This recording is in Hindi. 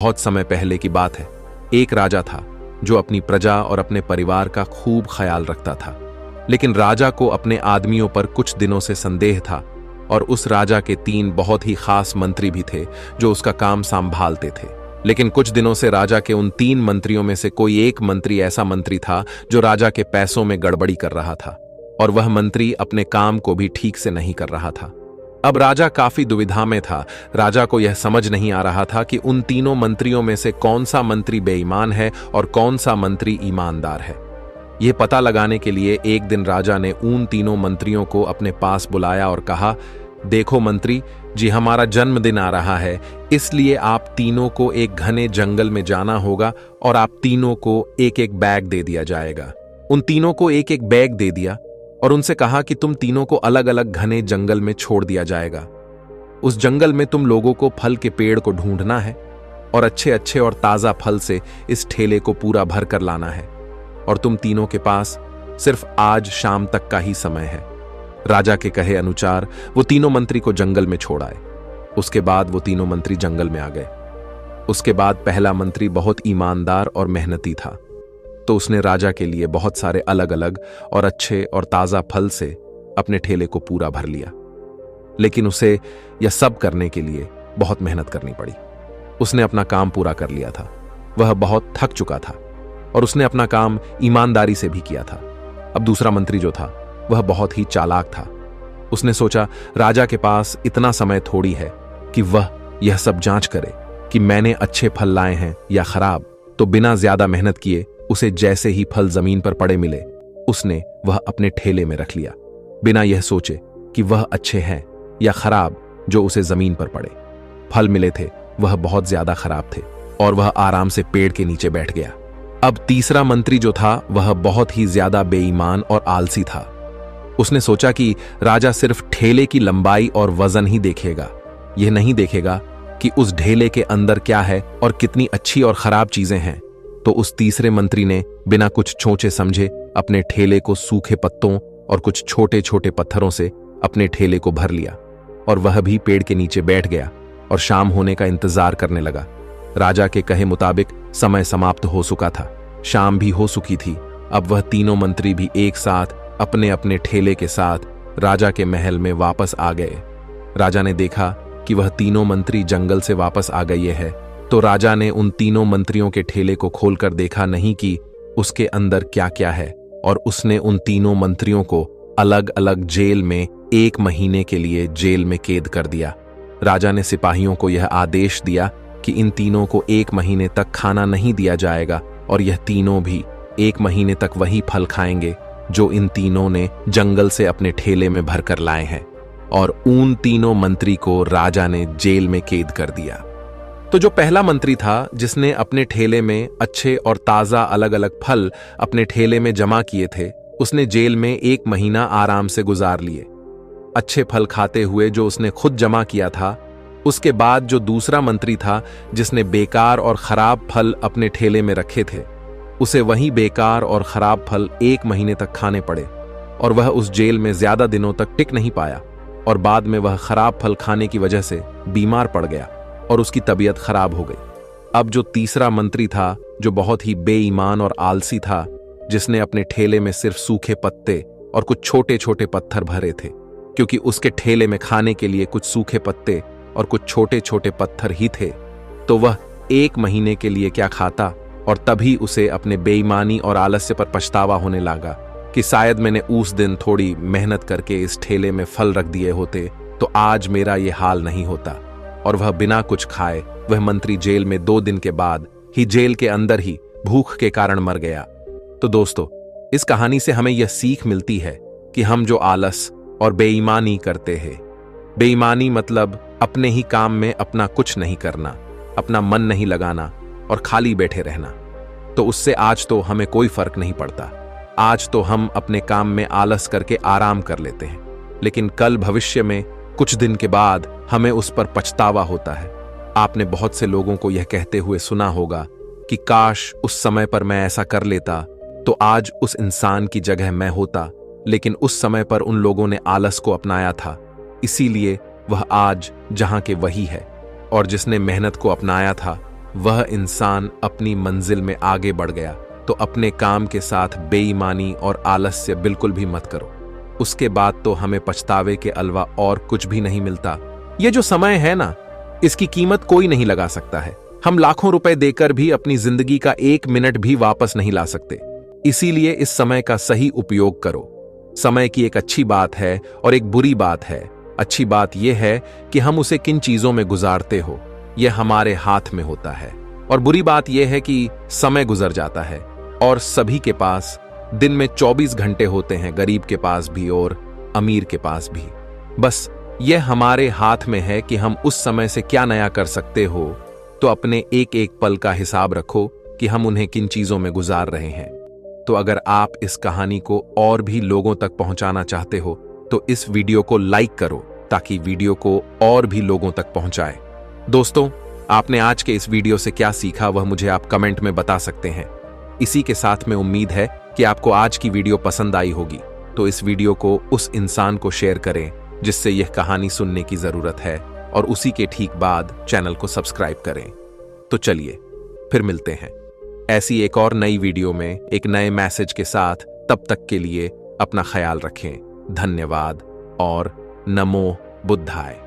बहुत समय पहले की बात है। एक राजा था जो अपनी प्रजा और अपने परिवार का खूब ख्याल रखता था। लेकिन राजा को अपने आदमियों पर कुछ दिनों से संदेह था और उस राजा के 3 बहुत ही खास मंत्री भी थे जो उसका काम संभालते थे। लेकिन कुछ दिनों से राजा के उन 3 मंत्रियों में से कोई एक मंत्री ऐसा मंत्री था जो राजा के पैसों में गड़बड़ी कर रहा था और वह मंत्री अपने काम को भी ठीक से नहीं कर रहा था। अब राजा काफी दुविधा में था। राजा को यह समझ नहीं आ रहा था कि उन तीनों मंत्रियों में से कौन सा मंत्री बेईमान है और कौन सा मंत्री ईमानदार है। यह पता लगाने के लिए एक दिन राजा ने उन तीनों मंत्रियों को अपने पास बुलाया और कहा, देखो मंत्री जी, हमारा जन्मदिन आ रहा है, इसलिए आप तीनों को एक घने जंगल में जाना होगा और आप तीनों को एक एक बैग दे दिया जाएगा। उन तीनों को एक एक बैग दे दिया और उनसे कहा कि तुम तीनों को अलग अलग घने जंगल में छोड़ दिया जाएगा। उस जंगल में तुम लोगों को फल के पेड़ को ढूंढना है और अच्छे अच्छे और ताजा फल से इस ठेले को पूरा भर कर लाना है और तुम तीनों के पास सिर्फ आज शाम तक का ही समय है। राजा के कहे अनुसार वो तीनों मंत्री को जंगल में छोड़ आए। उसके बाद वो तीनों मंत्री जंगल में आ गए। उसके बाद पहला मंत्री बहुत ईमानदार और मेहनती था, तो उसने राजा के लिए बहुत सारे अलग अलग और अच्छे और ताजा फल से अपने ठेले को पूरा भर लिया। लेकिन उसे यह सब करने के लिए बहुत मेहनत करनी पड़ी। उसने अपना काम पूरा कर लिया था। वह बहुत थक चुका था और उसने अपना काम ईमानदारी से भी किया था। अब दूसरा मंत्री जो था वह बहुत ही चालाक था। उसने सोचा राजा के पास इतना समय थोड़ी है कि वह यह सब जांच करे कि मैंने अच्छे फल लाए हैं या खराब, तो बिना ज्यादा मेहनत किए उसे जैसे ही फल जमीन पर पड़े मिले उसने वह अपने ठेले में रख लिया, बिना यह सोचे कि वह अच्छे हैं या खराब जो उसे जमीन पर पड़े। फल मिले थे वह बहुत ज्यादा खराब थे और वह आराम से पेड़ के नीचे बैठ गया। अब तीसरा मंत्री जो था वह बहुत ही ज्यादा बेईमान और आलसी था। उसने सोचा कि राजा सिर्फ ठेले की लंबाई और वजन ही देखेगा, यह नहीं देखेगा कि उस ढेले के अंदर क्या है और कितनी अच्छी और खराब चीजें हैं। तो उस तीसरे मंत्री ने बिना कुछ सोचे समझे अपने ठेले को सूखे पत्तों और कुछ छोटे छोटे पत्थरों से अपने ठेले को भर लिया और वह भी पेड़ के नीचे बैठ गया और शाम होने का इंतजार करने लगा। राजा के कहे मुताबिक समय समाप्त हो चुका था, शाम भी हो चुकी थी। अब वह तीनों मंत्री भी एक साथ अपने अपने ठेले के साथ राजा के महल में वापस आ गए। राजा ने देखा कि वह तीनों मंत्री जंगल से वापस आ गए हैं, तो राजा ने उन तीनों मंत्रियों के ठेले को खोलकर देखा नहीं कि उसके अंदर क्या क्या है, और उसने उन तीनों मंत्रियों को अलग अलग जेल में 1 महीने के लिए जेल में कैद कर दिया। राजा ने सिपाहियों को यह आदेश दिया कि इन तीनों को 1 महीने तक खाना नहीं दिया जाएगा और यह तीनों भी 1 महीने तक वही फल खाएंगे जो इन तीनों ने जंगल से अपने ठेले में भरकर लाए हैं। और उन तीनों मंत्री को राजा ने जेल में कैद कर दिया। तो जो पहला मंत्री था जिसने अपने ठेले में अच्छे और ताजा अलग अलग फल अपने ठेले में जमा किए थे, उसने जेल में 1 महीना आराम से गुजार लिए, अच्छे फल खाते हुए जो उसने खुद जमा किया था। उसके बाद जो दूसरा मंत्री था जिसने बेकार और खराब फल अपने ठेले में रखे थे, उसे वही बेकार और खराब फल 1 महीने तक खाने पड़े और वह उस जेल में ज्यादा दिनों तक टिक नहीं पाया और बाद में वह खराब फल खाने की वजह से बीमार पड़ गया और उसकी तबीयत खराब हो गई। अब जो तीसरा मंत्री था जो बहुत ही बेईमान और आलसी था, जिसने अपने ठेले में सिर्फ सूखे पत्ते और कुछ छोटे छोटे पत्थर भरे थे, क्योंकि उसके ठेले में खाने के लिए कुछ सूखे पत्ते और कुछ छोटे छोटे पत्थर ही थे, तो वह 1 महीने के लिए क्या खाता। और तभी उसे अपने बेईमानी और आलस्य पर पछतावा होने लगा कि शायद मैंने उस दिन थोड़ी मेहनत करके इस ठेले में फल रख दिए होते तो आज मेरा ये हाल नहीं होता। और वह बिना कुछ खाए वह मंत्री जेल में 2 दिन के बाद ही जेल के अंदर ही भूख के कारण मर गया। तो दोस्तों, इस कहानी से हमें यह सीख मिलती है कि हम जो आलस और बेईमानी करते हैं, बेईमानी मतलब अपने ही काम में अपना कुछ नहीं करना, अपना मन नहीं लगाना और खाली बैठे रहना, तो उससे आज तो हमें कोई फर्क नहीं पड़ता। आज तो हम अपने काम में आलस करके आराम कर लेते हैं, लेकिन कल भविष्य में कुछ दिन के बाद हमें उस पर पछतावा होता है। आपने बहुत से लोगों को यह कहते हुए सुना होगा कि काश उस समय पर मैं ऐसा कर लेता तो आज उस इंसान की जगह मैं होता, लेकिन उस समय पर उन लोगों ने आलस को अपनाया था, इसीलिए वह आज जहां के वही है। और जिसने मेहनत को अपनाया था वह इंसान अपनी मंजिल में आगे बढ़ गया तो अपने काम के साथ बेईमानी और आलस्य बिल्कुल भी मत करो। उसके बाद तो हमें पछतावे के अलावा और कुछ भी नहीं मिलता। ये जो समय है ना, इसकी कीमत कोई नहीं लगा सकता है। हम लाखों रुपए देकर भी अपनी जिंदगी का 1 मिनट भी वापस नहीं ला सकते। इसीलिए इस समय का सही उपयोग करो। समय की एक अच्छी बात है और एक बुरी बात है। अच्छी बात यह है कि हम उसे किन चीजों में गुजारते हो, यह हमारे हाथ में होता है। और बुरी बात यह है कि समय गुजर जाता है और सभी के पास दिन में 24 घंटे होते हैं, गरीब के पास भी और अमीर के पास भी। बस यह हमारे हाथ में है कि हम उस समय से क्या नया कर सकते हो। तो अपने एक एक पल का हिसाब रखो कि हम उन्हें किन चीजों में गुजार रहे हैं। तो अगर आप इस कहानी को और भी लोगों तक पहुंचाना चाहते हो तो इस वीडियो को लाइक करो ताकि वीडियो को और भी लोगों तक पहुंचाए। दोस्तों, आपने आज के इस वीडियो से क्या सीखा वह मुझे आप कमेंट में बता सकते हैं। इसी के साथ में उम्मीद है कि आपको आज की वीडियो पसंद आई होगी। तो इस वीडियो को उस इंसान को शेयर करें जिससे यह कहानी सुनने की जरूरत है और उसी के ठीक बाद चैनल को सब्सक्राइब करें। तो चलिए फिर मिलते हैं ऐसी एक और नई वीडियो में एक नए मैसेज के साथ। तब तक के लिए अपना ख्याल रखें। धन्यवाद और नमो बुद्धाय।